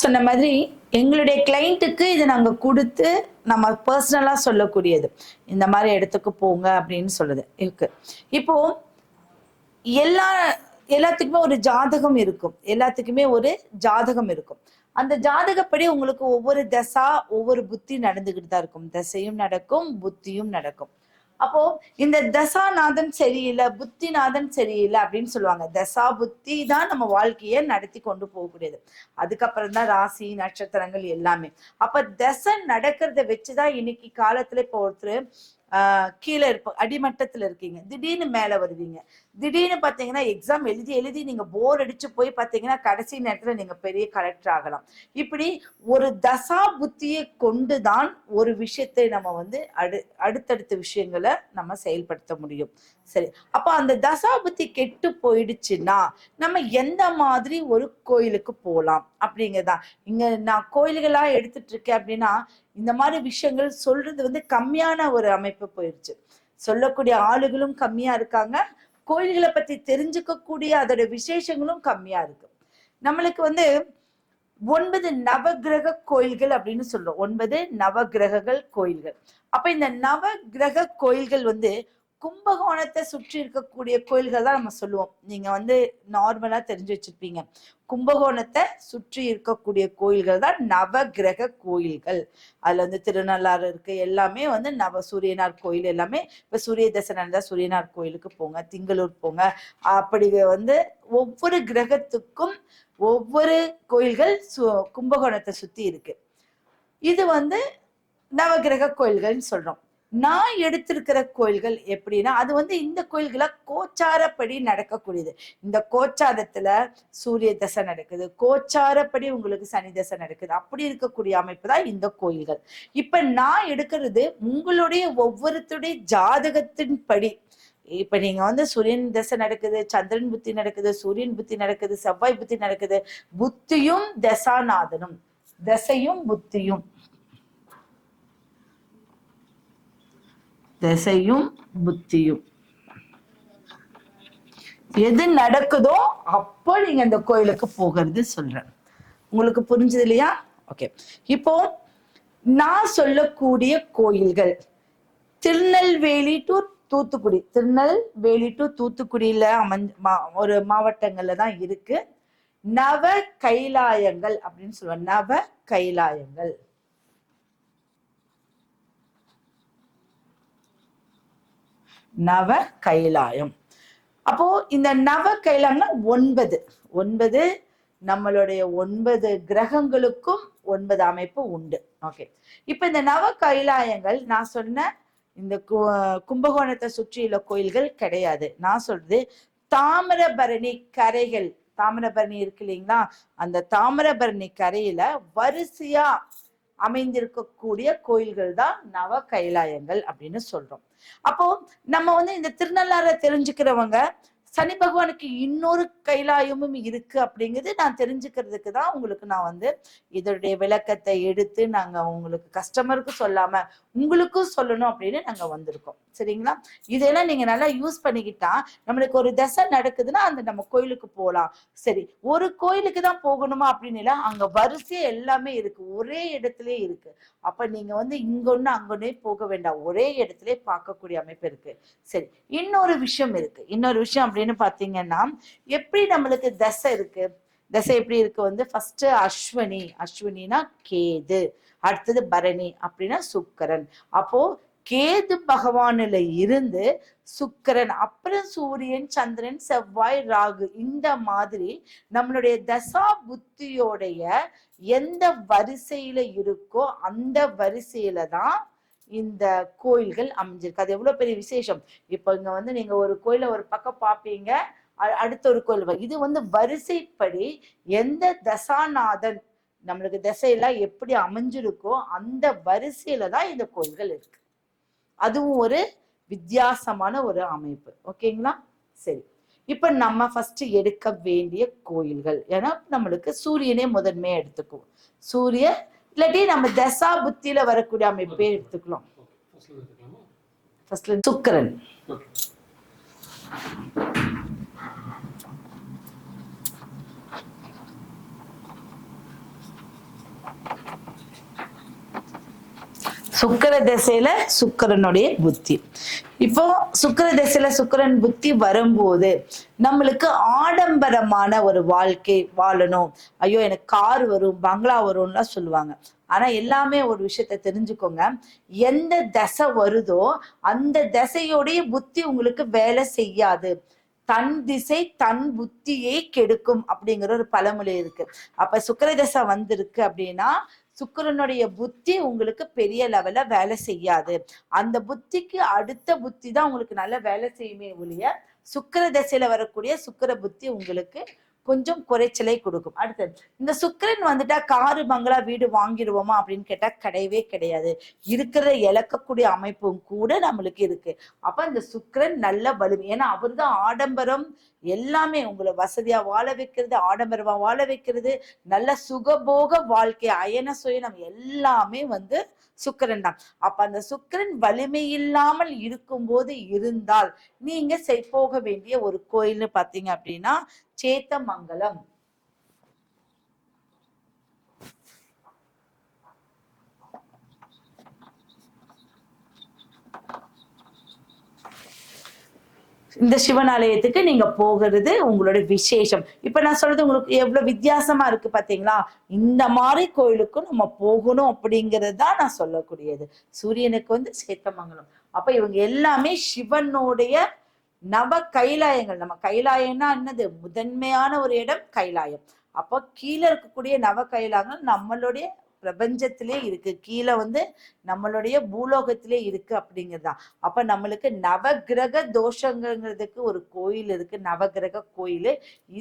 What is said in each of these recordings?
நான் சொன்ன மாதிரி எங்களுடைய கிளைண்ட்டுக்கு இதை நாங்கள் கொடுத்து நம்ம பர்சனலாக சொல்லக்கூடியது. இந்த மாதிரி இடத்துக்கு போங்க அப்படின்னு சொல்லுது இருக்கு. இப்போ எல்லாத்துக்குமே ஒரு ஜாதகம் இருக்கும். எல்லாத்துக்குமே ஒரு ஜாதகம் இருக்கும். அந்த ஜாதகப்படி உங்களுக்கு ஒவ்வொரு தசா ஒவ்வொரு புத்தி நடந்துகிட்டு தான் இருக்கும். தசையும் நடக்கும், புத்தியும் நடக்கும். அப்போ இந்த தசாநாதன் சரியில்லை, புத்திநாதன் சரியில்லை அப்படின்னு சொல்லுவாங்க. தசா புத்தி தான் நம்ம வாழ்க்கையை நடத்தி கொண்டு போகக்கூடியது. அதுக்கப்புறம் தான் ராசி நட்சத்திரங்கள் எல்லாமே. அப்ப தசை நடக்கிறத வச்சுதான் இன்னைக்கு காலத்துல இப்போ ஒருத்தர் கீழே அடிமட்டத்துல இருக்கீங்க, திடீர்னு மேல வருவீங்க. திடீர்னு பாத்தீங்கன்னா எக்ஸாம் எழுதி எழுதி நீங்க போர் அடிச்சு போய் பாத்தீங்கன்னா கடைசி நேரத்துல நீங்க பெரிய கலெக்டர் ஆகலாம். இப்படி ஒரு தசா புத்தியை கொண்டுதான் ஒரு விஷயத்தை நம்ம அடுத்தடுத்த விஷயங்களை நம்ம செயல்படுத்த முடியும். சரி, அப்ப அந்த தசா புத்தி கெட்டு போயிடுச்சுன்னா நம்ம எந்த மாதிரி ஒரு கோயிலுக்கு போகலாம் அப்படிங்கறதா. இங்க நான் கோயில்களா எடுத்துட்டு இருக்கேன் அப்படின்னா இந்த மாதிரி விஷயங்கள் சொல்றது கம்மியான ஒரு அமைப்பு போயிடுச்சு. சொல்லக்கூடிய ஆளுகளும் கம்மியா இருக்காங்க, கோயில்களை பத்தி தெரிஞ்சுக்க கூடிய அதோட விசேஷங்களும் கம்மியா இருக்கு. நம்மளுக்கு 9 நவகிரக கோயில்கள் அப்படின்னு சொல்றோம். 9 நவகிரகங்கள் கோயில்கள். அப்ப இந்த நவகிரக கோயில்கள் கும்பகோணத்தை சுற்றி இருக்கக்கூடிய கோயில்கள் தான் நம்ம சொல்லுவோம். நீங்க நார்மலா தெரிஞ்சு வச்சிருப்பீங்க. கும்பகோணத்தை சுற்றி இருக்கக்கூடிய கோயில்கள் தான் நவகிரக கோயில்கள். அதுல திருநள்ளாறு இருக்கு, எல்லாமே நவ சூரியனார் கோயில் எல்லாமே. இப்ப சூரிய தசை நடந்தா சூரியனார் கோயிலுக்கு போங்க, திங்களூர் போங்க. அப்படி ஒவ்வொரு கிரகத்துக்கும் ஒவ்வொரு கோயில்கள் கும்பகோணத்தை சுத்தி இருக்கு. இது நவகிரக கோயில்கள்னு சொல்றோம். நான் எடுத்திருக்கிற கோயில்கள் எப்படின்னா அது இந்த கோயில்களை கோச்சாரப்படி நடக்கக்கூடியது. இந்த கோச்சாரத்துல சூரிய தசை நடக்குது, கோச்சாரப்படி உங்களுக்கு சனி தசை நடக்குது. அப்படி இருக்கக்கூடிய அமைப்பு தான் இந்த கோயில்கள். இப்ப நான் எடுக்கிறது உங்களுடைய ஒவ்வொருத்தருடைய ஜாதகத்தின் படி. இப்ப நீங்க சூரியன் தசை நடக்குது, சந்திரன் புத்தி நடக்குது, சூரியன் புத்தி நடக்குது, செவ்வாய் புத்தி நடக்குது. புத்தியும் தசாநாதனும், தசையும் புத்தியும், தசையும் புத்தியும் எது நடக்குதோ அப்போ நீங்க இந்த கோயிலுக்கு போகிறது சொல்றேன். உங்களுக்கு புரிஞ்சது இல்லையா? ஓகே. இப்போ நான் சொல்லக்கூடிய கோயில்கள் திருநெல்வேலி டு தூத்துக்குடி, திருநெல்வேலி டு தூத்துக்குடியில ஒரு மாவட்டங்கள்ல தான் இருக்கு. நவ கைலாயங்கள் அப்படின்னு சொல்லுவாங்க. நவ கைலாயங்கள். நவ கைலாயம். அப்போ இந்த நவ கைலாயம்னா 9 நம்மளுடைய 9 கிரகங்களுக்கும் 9 அமைப்பு உண்டு. ஓகே. இப்ப இந்த நவ கைலாயங்கள் நான் சொன்ன இந்த கும்பகோணத்தை சுற்றியுள்ள கோயில்கள் கிடையாது. நான் சொல்றது தாமிரபரணி கரைகள். தாமிரபரணி இருக்கு இல்லைங்களா, அந்த தாமிரபரணி கரையில வரிசையா அமைந்திருக்கக்கூடிய கோயில்கள் தான் நவ கைலாயங்கள் அப்படின்னு சொல்றோம். அப்போ நம்ம இந்த திருநள்ளாறை தெரிஞ்சுக்கிறவங்க சனி பகவானுக்கு இன்னொரு கைலாயமும் இருக்கு அப்படிங்கிறது நான் தெரிஞ்சுக்கிறதுக்கு தான் உங்களுக்கு நான் இதோடைய விளக்கத்தை எடுத்து நாங்க உங்களுக்கு கஸ்டமருக்கு சொல்லாம உங்களுக்கும் சொல்லணும் அப்படின்னு நாங்க வந்திருக்கோம். சரிங்களா? இதெல்லாம் நீங்க நல்லா யூஸ் பண்ணிக்கிட்டா நம்மளுக்கு ஒரு தசை நடக்குதுன்னா அந்த நம்ம கோயிலுக்கு போகலாம். சரி, ஒரு கோயிலுக்கு தான் போகணுமா அப்படின்னு இல்ல, அங்க வரிசையா எல்லாமே இருக்கு, ஒரே இடத்துலயே இருக்கு. அப்ப நீங்க இங்கொன்னு அங்கொன்னே போக வேண்டாம், ஒரே இடத்துல பார்க்கக்கூடிய அமைப்பு இருக்கு. சரி, இன்னொரு விஷயம் இருக்கு. இன்னொரு விஷயம் அப்படின்னு பாத்தீங்கன்னா, எப்படி நம்மளுக்கு தசை இருக்கு, தசை எப்படி இருக்கு ஃபர்ஸ்ட் அஸ்வினி, அஸ்வினா கேது, அடுத்தது பரணி அப்படின்னா சுக்கிரன். அப்போ கேது பகவானில இருந்து சுக்கிரன், அப்புறம் சூரியன், சந்திரன், செவ்வாய், ராகு, இந்த மாதிரி நம்மளுடைய தசா புத்தியோடைய எந்த வரிசையில இருக்கோ அந்த வரிசையில தான் இந்த கோயில்கள் அமைஞ்சிருக்கு. அது எவ்வளவு பெரிய விசேஷம். இப்ப இங்க நீங்க ஒரு கோயில ஒரு பக்கம் பாப்பீங்க, அடுத்த ஒரு கோயில். இது வரிசைப்படி எந்த தசாநாதன் நம்மளுக்கு திசையெல்லாம் எப்படி அமைஞ்சிருக்கோ அந்த வரிசையில தான் இந்த கோயில்கள் இருக்கு. அதுவும் ஒரு வித்தியாசமான ஒரு அமைப்பு. ஓகேங்களா? சரி, இப்ப நம்ம ஃபர்ஸ்ட் எடுக்க வேண்டிய கோயில்கள், ஏன்னா நம்மளுக்கு சூரியனே முதன்மையா எடுத்துக்குவோம். சூரிய இல்லாட்டி நம்ம தசா புத்தியில வரக்கூடிய அமைப்பே எடுத்துக்கலாம். சுக்கிரன். சுக்கிர திசையில சுக்கிரனுடைய புத்தி. இப்போ சுக்கிர திசையில சுக்கிரன் புத்தி வரும்போது நம்மளுக்கு ஆடம்பரமான ஒரு வாழ்க்கை வாழணும், ஐயோ எனக்கு கார் வரும் பங்களா வரும்லாம் சொல்லுவாங்க. ஆனா எல்லாமே ஒரு விஷயத்த தெரிஞ்சுக்கோங்க, எந்த தசை வருதோ அந்த தசையோடைய புத்தி உங்களுக்கு வேலை செய்யாது. தன் திசை தன் புத்தியை கெடுக்கும் அப்படிங்கிற ஒரு பழமொழி இருக்கு. அப்ப சுக்கிர தசை வந்திருக்கு அப்படின்னா சுக்கிரனுடைய புத்தி உங்களுக்கு பெரிய லெவல்ல வேலை செய்யாது. அந்த புத்திக்கு அடுத்த புத்தி தான் உங்களுக்கு நல்ல வேலை செய்யுமே ஒழிய சுக்கிர திசையில வரக்கூடிய சுக்கிர புத்தி உங்களுக்கு கொஞ்சம் குறைச்சலை கொடுக்கும். அடுத்தது, இந்த சுக்கிரன் வந்துட்டா காரு பங்களா வீடு வாங்கிடுவோமா அப்படின்னு கேட்டா கிடையவே கிடையாது. இருக்கிற இழக்கக்கூடிய அமைப்பும் கூட நம்மளுக்கு இருக்கு. அப்ப இந்த சுக்கிரன் நல்ல வலிமை, ஏன்னா அவர் தான் ஆடம்பரம் எல்லாமே, உங்களை வசதியா வாழ வைக்கிறது, ஆடம்பரமா வாழ வைக்கிறது, நல்ல சுகபோக வாழ்க்கை அயன சுயனம் எல்லாமே சுக்கிரன் தான். அப்ப அந்த சுக்கிரன் வலிமை இல்லாமல் இருக்கும்போது இருந்தால் நீங்க போக வேண்டிய ஒரு கோயில்னு பாத்தீங்க அப்படின்னா சேத்தமங்கலம். இந்த சிவன் ஆலயத்துக்கு நீங்க போகிறது உங்களோட விசேஷம். இப்ப நான் சொல்றது உங்களுக்கு எவ்வளவு வித்தியாசமா இருக்கு பாத்தீங்களா? இந்த மாதிரி கோயிலுக்கும் நம்ம போகணும் அப்படிங்கிறது தான் நான் சொல்லக்கூடியது. சூரியனுக்கு சேத்தமங்கலம். அப்ப இவங்க எல்லாமே சிவனுடைய நவ கைலாயங்கள். நம்ம கைலாயம்னா என்னது? முதன்மையான ஒரு இடம் கைலாயம். அப்போ கீழே இருக்கக்கூடிய நவ கைலாயங்கள் நம்மளுடைய பிரபஞ்சத்திலே இருக்கு, கீழே நம்மளுடைய பூலோகத்திலே இருக்கு அப்படிங்கிறதுதான். அப்ப நம்மளுக்கு நவகிரக தோஷங்கிறதுக்கு ஒரு கோயில் இருக்கு, நவகிரக கோயில்.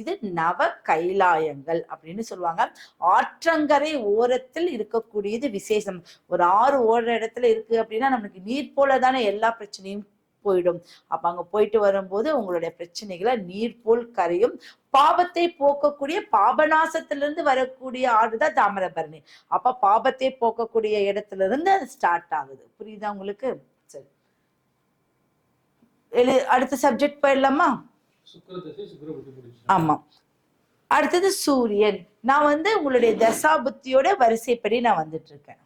இது நவ கைலாயங்கள் அப்படின்னு சொல்லுவாங்க. ஆற்றங்கரை ஓரத்தில் இருக்கக்கூடியது விசேஷம். ஒரு ஆறு ஓடுற இடத்துல இருக்கு அப்படின்னா நம்மளுக்கு நீர் போல தானே எல்லா பிரச்சனையும் போயிடும். அப்ப அங்க போயிட்டு வரும்போது உங்களுடைய பிரச்சனைகளை நீர் போல் கரையும். பாபத்தை போக்கக்கூடிய பாபநாசத்திலிருந்து வரக்கூடிய ஆடுதான் தாமிரபரணி. அப்ப பாபத்தை போக்கக்கூடிய இடத்துல இருந்து ஸ்டார்ட் ஆகுது. புரியுதா உங்களுக்கு? சரி, அடுத்த சப்ஜெக்ட் போயிடலாமா? ஆமா, அடுத்தது சூரியன். நான் உங்களுடைய தசா புத்தியோட வரிசைப்படி நான் வந்துட்டு இருக்கேன்.